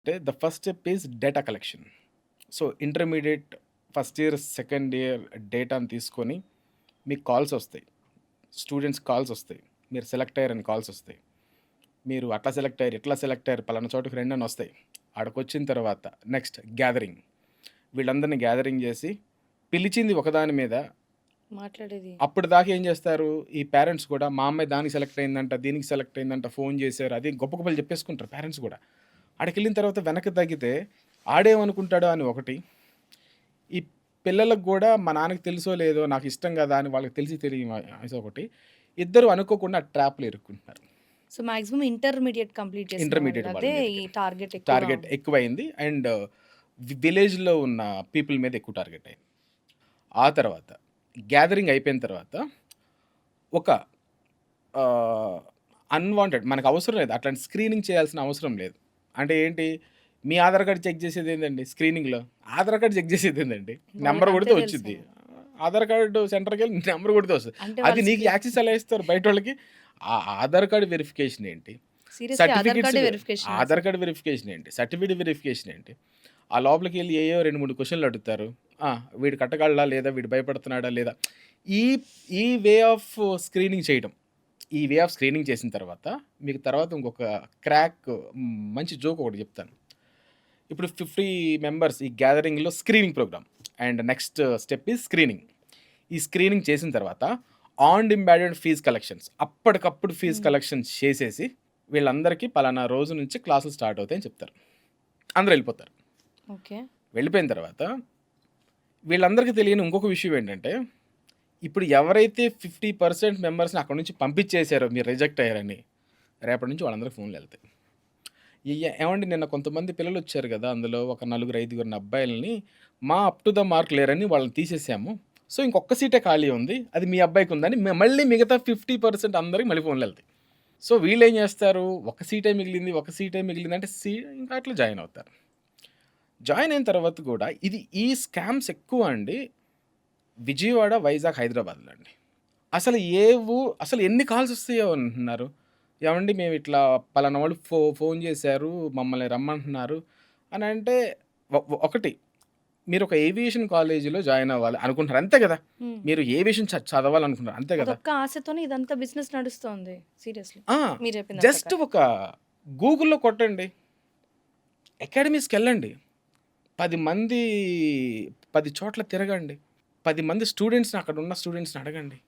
అంటే the first step is data collection. So, intermediate first year, second year డేటాను తీసుకొని మీకు కాల్సొస్తాయి. స్టూడెంట్స్ కాల్సొస్తాయి. మీరు సెలెక్ట్ అయ్యారని కాల్సొస్తాయి. మీరు అట్లా సెలెక్ట్ అయ్యారు, ఇట్లా సెలెక్ట్ అయ్యారు, పలానా చోటుకి రండి అని వస్తాయి. ఆడకొచ్చిన తర్వాత నెక్స్ట్ గ్యాదరింగ్. వీళ్ళందరిని గ్యాదరింగ్ చేసి పిలిచింది ఒకదాని మీద. మాట్లాడేది. అప్పటిదాకా ఏం చేస్తారు, ఈ పేరెంట్స్ కూడా మా అమ్మాయి దానికి సెలెక్ట్ అయిందంట, దీనికి సెలెక్ట్ అయిందంట, ఫోన్ చేశారు. అది గొప్ప గొప్పలు చెప్పేసుకుంటారు పేరెంట్స్ కూడా. ఆడికెళ్ళిన తర్వాత వెనక్కి తగ్గితే ఆడేమనుకుంటాడో అని ఒకటి, ఈ పిల్లలకు కూడా మా నాన్నకి తెలుసో లేదో నాకు ఇష్టం కదా అని వాళ్ళకి తెలిసి తెలియని ఒకటి. ఇద్దరు అనుకోకుండా ట్రాప్‌లో ఇరుక్కుంటున్నారు. సో, మాక్సిమం ఇంటర్మీడియేట్ కంప్లీట్ చేసిన ఇంటర్మీడియేట్ వాళ్ళ వాళ్ళదే ఈ మీదకి. టార్గెట్ ఎక్కువగా టార్గెట్ ఉంది. ఎక్కువైంది. అండ్ విలేజ్‌లో ఉన్న పీపుల్ మీద ఎక్కువ టార్గెట్ అయింది. ఆ తర్వాత గ్యాదరింగ్ అయిపోయిన తర్వాత ఒక అన్‌వాంటెడ్ మనకు అవసరం లేదు. అట్లాంటి స్క్రీనింగ్ చేయాల్సిన అవసరం లేదు. అంటే ఏంటి? మీ ఆధార్ కార్డ్ చెక్ చేసేదేందండి స్క్రీనింగ్‌లో? ఆధార్ కార్డ్ చెక్ చేసేదేందండి? నంబర్ వాళ్ళకంతే కొడితే వచ్చిద్ది. తెలుసేమో. ఆధార్ కార్డ్ సెంటర్‌కెళ్ళి నంబర్ కొడితే వస్తది. అంటే అది వాళ్ళు నీకు యాక్సెస్ ఎలా ఇస్తారు బయటోళ్ళకి? ఆ ఆధార్ కార్డ్ వెరిఫికేషన్ ఏంటి? సీరియస్‌లీ ఆధార్ సర్టిఫికేట్స్ కార్డే వెరిఫికేషనా ఆధార్ అసలు? కార్డ్ వెరిఫికేషన్ ఏంటి? సర్టిఫికేట్ వెరిఫికేషన్ ఏంటి? ఆ లోపలికెళ్ళి ఏయో 2, 3 క్వెషన్‌లు అడుగుతారు. వీడు కట్టగలడా లేదా? వీడు భయపడుతున్నాడా లేదా? ఈ ఈ వే ఆఫ్ స్క్రీనింగ్ చేయడం. ఈ వే ఆఫ్ స్క్రీనింగ్ చేసిన తర్వాత మీకు తర్వాత ఇంకొక మంచి జోక్ ఒకటి చెప్తాను. ఇప్పుడు 50 మెంబర్స్ ఈ గ్యాదరింగ్‌లో screening program. And next step is screening. ఈ స్క్రీనింగ్ చేసిన తర్వాత ఆన్ డిమాండెడ్ ఫీజ్ కలెక్షన్స్. అప్పటికప్పుడు ఫీజ్ హ్మ్. కలెక్షన్స్ చేసేసి వీళ్ళందరికీ పలానా రోజు నుంచి క్లాసులు స్టార్ట్ అవుతాయని చెప్తారు. అందరూ వెళ్ళిపోతారు. ఓకే. వెళ్ళిపోయిన తర్వాత వీళ్ళందరికీ తెలియని ఇంకొక విషయం ఏంటంటే, ఇప్పుడు ఎవరైతే 50% మెంబర్స్‌ని అక్కడి నుంచి పంపించేసారో మీరు రిజెక్ట్ అయ్యారని, రేపటి నుంచి వాళ్ళందరికి ఫోన్‌లెళ్తాయి. ఏవండీ నిన్న కొంతమంది పిల్లలొచ్చారు గదా! అందులో ఒక నలుగురు, ఐదుగురిని అబ్బాయిలని అప్ టు ద మార్క్ లేరని వాళ్ళని తీసేసాము. సో, ఇంకొక్క సీటే ఖాళీ ఉంది. అది మీ అబ్బాయికుందని మళ్ళీ మిగతా 50% అందరికి మళ్ళీ ఫోన్‌లెళ్తాయి. సో, వీళ్ళేం జేస్తారు, ఒక సీటే మిగిలింది, ఒక సీటే మిగిలిందంటే ఇంకా అట్లా జాయిన్ అవుతారు. జాయిన్ అయిన తర్వాత గూడా ఈ స్కామ్స్ ఎక్కువ అండి విజయవాడ, వైజాగ్, హైదరాబాద్‌లో అండి. అసలు ఏ అసలు ఎన్ని కాల్స్ వస్తాయో అంటున్నారు. ఏవండీ మేమిట్లా పలానా వాళ్ళు ఫోన్ చేశారు, మమ్మల్ని రమ్మంటున్నారు అనంటే ఒకటి మీరొక ఏవియేషన్ కాలేజీలో జాయిన్ అవ్వాలి అనుకుంటున్నారు. అంతే గదా! హ్మ్. మీరు ఏవియేషన్ చదవాలనుకుంటున్నారు. అంతే గదా! అదొక్క ఆశతోనే ఇదంతా బిజినెస్ నడుస్తోంది. సీరియస్‌లీ. ఆ! మీరు చెప్పిన దాని జస్ట్ ప్రకారం. ఒక గూగుల్‌లో కొట్టండి. అకాడమీస్‌కెళ్ళండి. 10 మంది 10 చోట్ల తిరగండి. 10 మంది స్టూడెంట్స్‌ని అక్కడున్న స్టూడెంట్స్‌ని అడగండి.